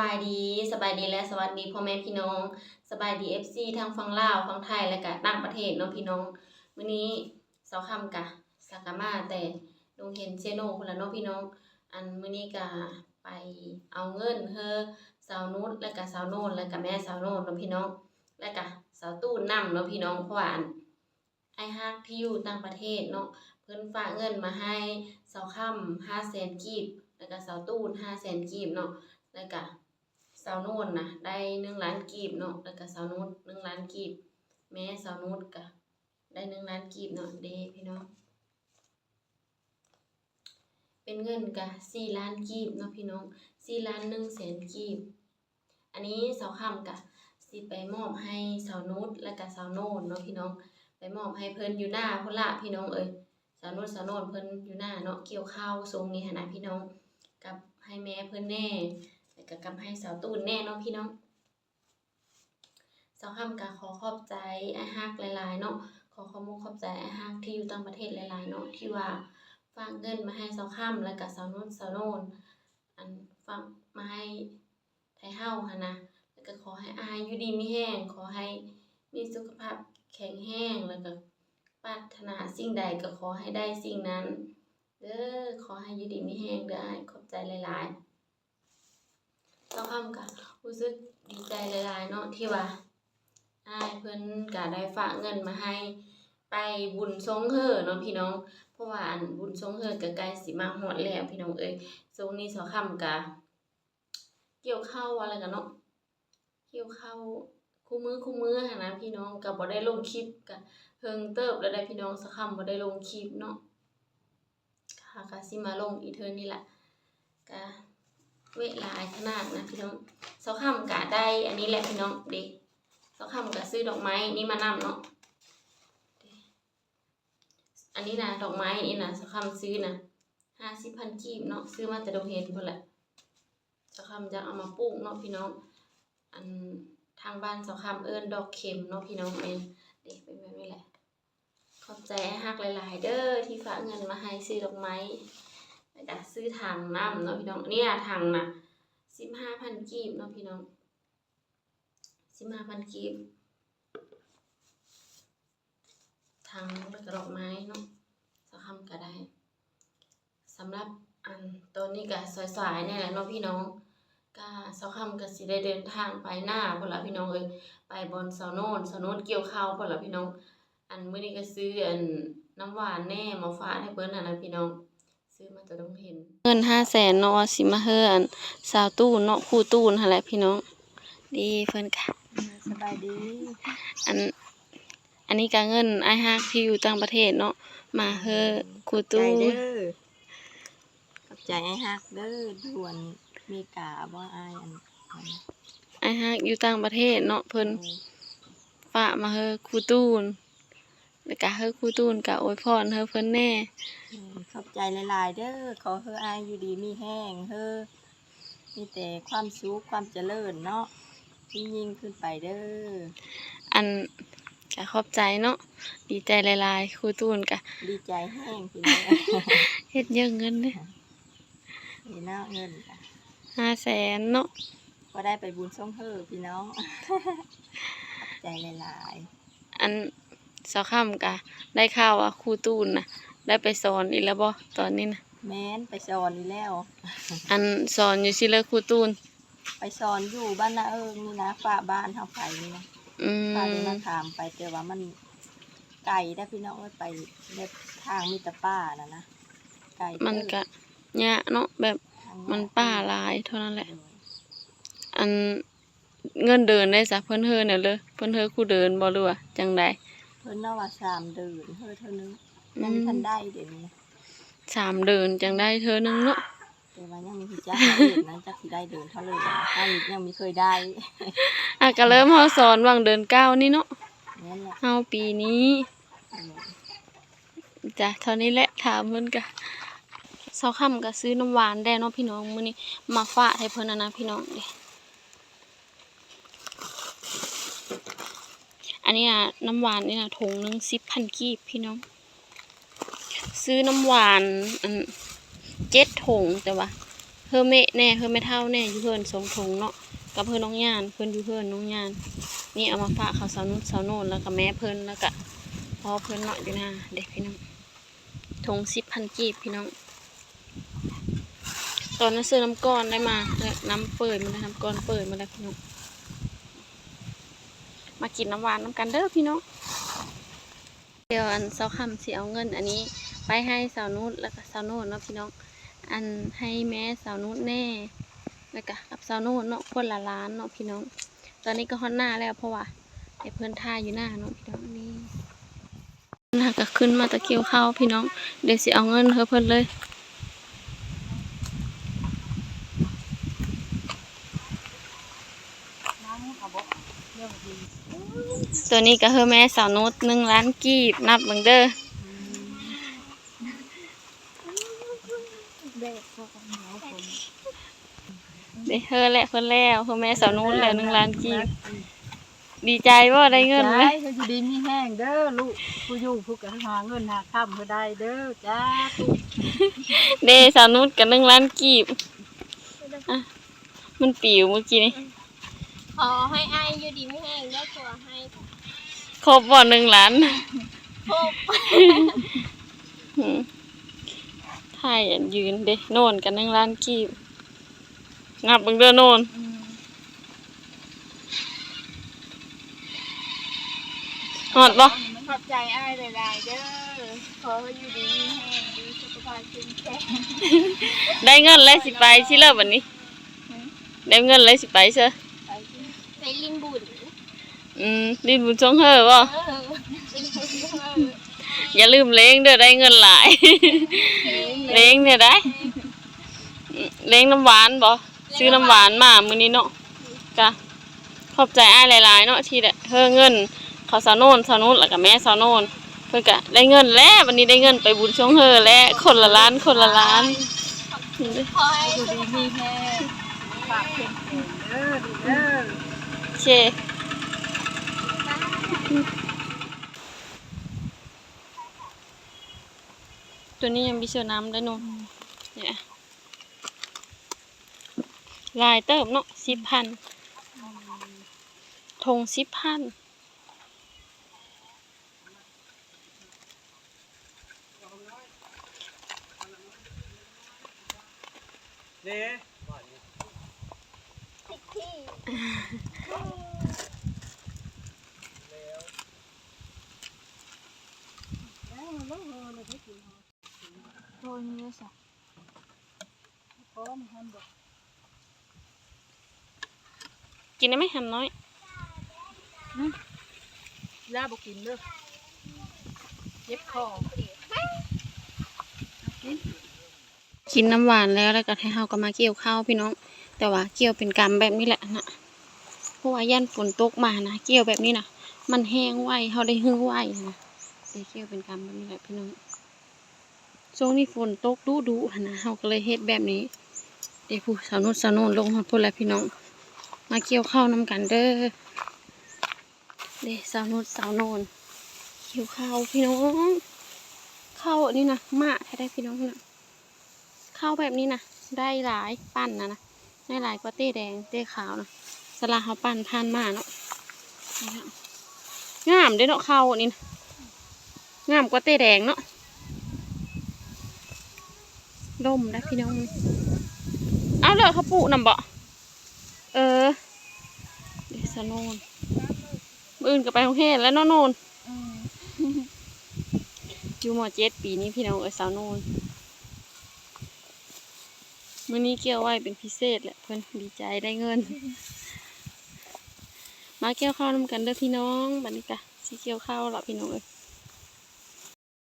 บายดีและสวัสดีพ่อแม่พี่น้องสบายดี FC ทางฝั่งลาวฝั่งไทยและก็ต่างประเทศเนาะพี่น้องมื้อนี้เช้าค่ำกะสักกะมาแต่โรงเรียนเซโนพุ่นล่ะเนาะพี่น้องอันมื้อนี้ก็ไปเอาเงินเฮอสาวนุชและก็สาวโนนและก็แม่สาวโนนเนาะพี่น้องและก็สาวตู้นำเนาะพี่น้องเพราะว่าไอ้ฮักที่อยู่ต่างประเทศเนาะเพิ่นฝากเงินมาให้สาวค่ำ500,000กีบแล้วก็สาวตู้500,000กีบเนาะแล้วก็สาวโน่นนะได้1,000,000กีบเนาะแล้วก็สาวนุช1,000,000กีบแม่สาวนุชก็ได้1,000,000กีบเนาะเด้พี่น้องเป็นเงินก็4,000,000กีบเนาะพี่น้อง4,100,000กีบอันนี้สาวค่ำก็สิไปมอบให้สาวนุชแล้วก็สาวโน่นเนาะพี่น้องไปมอบให้เพิ่นอยู่หน้าพุ่นละพี่น้องสาวนุชสาวโน่นเพิ่นอยู่หน้าเนาะเกี่ยวข้าวทรงนี้หั่นน่ะพี่น้องกับให้แม่เพิ่นแน่แล้วก็กับให้สาวตูนแน่เนาะพี่น้องสาวค่ำก็ขอขอบใจไอ้ฮักหลายๆเนาะขอขอบคุณขอบใจไอ้ฮักที่อยู่ต่างประเทศหลายๆเนาะที่ว่าฝากเงินมาให้สาวค่ำแล้วก็สาวนุชสาวโน่นอันฝากมาให้ไทเฮาหั่นนะแล้วก็ขอให้อายอยู่ดีมีแรงขอให้มีสุขภาพแข็งแรงแล้วก็ปรารถนาสิ่งใดก็ขอให้ได้สิ่งนั้นเด้อขอให้อยู่ดีมีแรงเด้ออ้ายขอบใจหลายๆสาวค่ำก็รู้สึกดีใจหลายๆเนาะที่ว่าอ้ายเพิ่นก็ได้ฝากเงินมาให้ไปบุญทรงเฮ่อเนาะพี่น้องเพราะว่าอันบุญทรงเฮ่อก็ใกล้สิมาฮอดแล้วพี่น้องทรงนี้สาวค่ำก็เกี่ยวข้าวอะไรกันเนาะเกี่ยวข้าวคู่มือหั่นนะพี่น้องก็บ่ได้ลงคลิปก็เฮิงเติบแล้วได้พี่น้องสาวค่ำบ่ได้ลงคลิปเนาะค่ะก็สิมาลงอีเทิร์นนี่แหละก็เวลาขนาดนะพี่น้องสาวค่ำก็ได้อันนี้แหละพี่น้องเด็กสาวค่ำก็ซื้อดอกไม้นี่มานำเนาะอันนี้นะดอกไม้นี่นะสาวค่ำซื้อนะ50,000กีบเนาะซื้อมาแต่ดอกเห็ดพุ่นแหละสาวค่ำจะเอามาปลูกเนาะพี่น้องอันทางบ้านสาวค่ำดอกเข็มเนาะพี่น้องเด็กเป็นแบบนี้แหละขอบใจฮักหลายๆเด้อที่ฝากเงินมาให้ซื้อดอกไม้แล้วก็ซื้อถังน้ำเนาะพี่น้องเนี่ยถังน่ะ15,000กีบเนาะพี่น้อง15,000กีบถังแล้วก็ดอกไม้เนาะสาวค่ำก็ได้สำหรับอันตัวนี้ก็สวยๆนี่แหละเนาะพี่น้องก็สาวค่ำก็สิได้เดินทางไปหน้าพุ่นล่ะพี่น้องไปบอนสาวโน่นเกี่ยวข้าวพุ่นล่ะพี่น้องอันมื้อนี้ก็ซื้ออันน้ำหวานแน่มาฝากให้เพิ่นน่ะนะพี่น้องซื้อมาแต่ต้องเห็นเงิน500,000เนาะสิมาเฮืออันสาวตู้เนาะครูตู้นั่นแหละพี่น้องดีเพิ่นค่ะสบายดีอันนี้ก็เงินอ้ายฮักที่อยู่ต่างประเทศเนาะมาเฮือครูตู้ขอบใจไอ้ฮักเด้อด่วนมีกาบ่อ้ายอ้ายฮักอยู่ต่างประเทศเนาะเพิ่นฝากมาเฮือครูตู้แล้วก็เฮือครูตู้ก็อวยพรเฮือเพิ่นแน่ขอบใจหลายๆเด้อขอเฮืออ้ายอยู่ดีมีแห้งเฮือมีแต่ความสุขความเจริญเนาะยิ่งขึ้นไปเด้ออันก็ขอบใจเนาะดีใจหลายๆครูตู้ก็ดีใจแห้งพี่น้องเฮ็ดเยอะเงินเด้นี่เนาะเงินค่ะ500,000เนาะก็ได้ไปบุญส่งเฮือพี่น้องขอบใจหลายๆอันสาวค่ำก็ได้ข่าวว่าครูตู้น่ะได้ไปสอนอีกแล้วบ่ตอนนี้นะแม่นไปสอนอีแล้วอันสอนอยู่ซิเลยครูตู้ไปสอนอยู่บ้านนานี่นะฝากบ้านเฮาไปนี่นะป้าได้มาถามไปแต่ว่ามันไกลได้พี่น้องไปเล็บทางมีแต่ป้านะไกลมันก็ยะเนาะแบบมันป้าหลายเท่านั้นแหละอันเงินเดินได้ซะเพิ่นเฮือเนี่ยเลยเพิ่นเฮือครูเดินบ่รู้ว่าจังได๋เพิ่นเนาะว่า3เดือนเฮือเท่านึงยังทันได้เดี๋ยวนี้3เดือนจังได้เทื่อนึงเนาะแต่ว่ายังมีสิจักเดือนนั้นจักสิได้เดินเท่าเลยถ้ายังไม่เคยได้ก็เริ่มเฮาสอนวางเดือน9นี่เนาะเฮาปีนี้จ้ะเท่านี้แหละถามเพิ่นก็เช้าค่ำก็ซื้อน้ำหวานได้เนาะพี่น้องมื้อนี้มาฝากให้เพิ่นนะพี่น้องเด้อันนี้น้ำหวานนี่นะถุงนึง10,000กีบพี่น้องซื้อน้ำหวาน7ถุงแต่ว่า เฮอแม่แน่เฮอแม่เฒ่าแน่อยู่เพิ่น2ถุงเนาะกับเพิ่นน้องย่านเพิ่นอยู่เพิ่นน้องย่านนี่เอามาฝากเขาสาวนุชสาวโนนแล้วก็แม่เพิ่นแล้วก็พ่อเพิ่นเนาะอยู่นะเด็กพี่น้องถุง10,000 กีบพี่น้องตอนนั้นซื้อน้ำก้อนได้มาน้ำเปิดมาแล้วน้ำก้อนเปิดมาแล้วพี่น้องมากินน้ำหวานน้ำกันเด้อพี่น้องเดี๋ยวอันเสาค่ำสิเอาเงินอันนี้ไปให้สาวนุชแล้วก็สาวโนนเนาะพี่น้องอันให้แม่สาวนุชแน่แล้วก็กับสาวโนนเนาะคนละล้านเนาะพี่น้องตอนนี้ก็ฮอนหน้าแล้วเพราะว่าไอ้เพื่อนท่าอยู่หน้าเนาะพี่น้องนี่น่าก็ขึ้นมาตะเกียวเข้าพี่น้องเดี๋ยวสิเอาเงินเพิ่นเลยตัวนี้ก็คือแม่สาวนุช1 ล้านกีบนับเบิ่งเด้อได้เฮอแหละเพิ่นแล้วคือแม่สาวนุชแล้ว1 ล้านกีบดีใจว่าได้เงินไหม เพิ่นสิดีมีแห้งเด้อลูกผู้อยู่ผู้ก็หาเงินหาค่ำเพิ่นได้เด้อจ้า เดสาวนุชกับ1 ล้านกีบอ่ะมันปิวเมื่อกี้นี่ ขอให้อายอยู่ดีไม่แห้งได้ขอให้ ครบบ่1 ล้าน ครบ หืมถ่ายอันยืนเด้โน่นกับ1 ล้านกีบงับเบิ่งเด้อโน่นฮอดบ่ ขอบใจอายหลายๆเด้อขอให้อยู่ดีมีแห้งดีสุขภาพเข้มแข็ง ได้เงินแล้วสิไปสิเลิกบัดนี้ได้เงินแล้วสิไปเด้อ ไปลินบุญ ดินบุญชงเฮอบ่ ลินบุญ อย่าลืมเล้งเด้อได้เงินหลาย เล้งเนี่ยได้เล้งน้ำหวานบ่ซื้อน้ำหวานมามื้อนี้เนาะจ้ะขอบใจอ้ายหลายๆเนาะที่ได้เฮอเงินเขาสาวโนนสาวนุชแล้วก็แม่สาวโนนเพิ่นก็ได้เงินแล้ววันนี้ได้เงินไปบุญชงเฮอแล้วคนละล้านคนละล้าน ขอให้ อยู่ดีมีแห้งปากเข้มแข็งเด้อดีเด้อ โอเคตัวนี้ยังมีเสื้อน้ำได้นู่นเนี่ยลายเติมเนาะ10,000ธง10,000โดนเยอะสัก กินได้ไหมแฮมน้อย ลาบ่กินเด้อเจ็บคอ กินน้ำหวานแล้วก็ให้เฮาก็มาเกี่ยวข้าวพี่น้อง แต่ว่าเกี่ยวเป็นกำแบบนี้แหละนะเพราะว่าย่านฝนตกมานะเกี่ยวแบบนี้นะมันแห้งไวเฮาได้ฮื้อไวนะได้เกี่ยวเป็นกำแบบนี้แหละพี่น้องช่วงนี้ฝนตกดุๆนะเฮาก็เลยเฮ็ดแบบนี้เดี๋ยวผู้สาวนุชสาวโนนลงมาพุ่นแล้วพี่น้องมาเกี่ยวข้าวน้ำกันเด้อเด้สาวนุชสาวโนนเกี่ยวข้าวพี่น้องข้าวอันนี้นะมากแท้ได้พี่น้องนะข้าวแบบนี้นะได้หลายปั้นนะได้หลายกว่าเต้แดงเต้ขาวนะสลาเขาปั้นผ่านมาเนาะงามเด้เนาะข้าวอันนี้นะงามกว่าเต้แดงเนาะล่มได้พี่น้องเอาเลยเขาปลูกนำบ่เดสโนนอื่นก็ไปโรงเรียนแล้วเนาะโนนอยู่ม.7 ปีนี้พี่น้องสาวโนนมื้อนี้เกี่ยวไว้เป็นพิเศษแหละเพิ่นดีใจได้เงิน มาเกี่ยวข้าวนำกันเด้อพี่น้องบัดนี้กะสิเกี่ยวข้าวละพี่น้องเอ้ย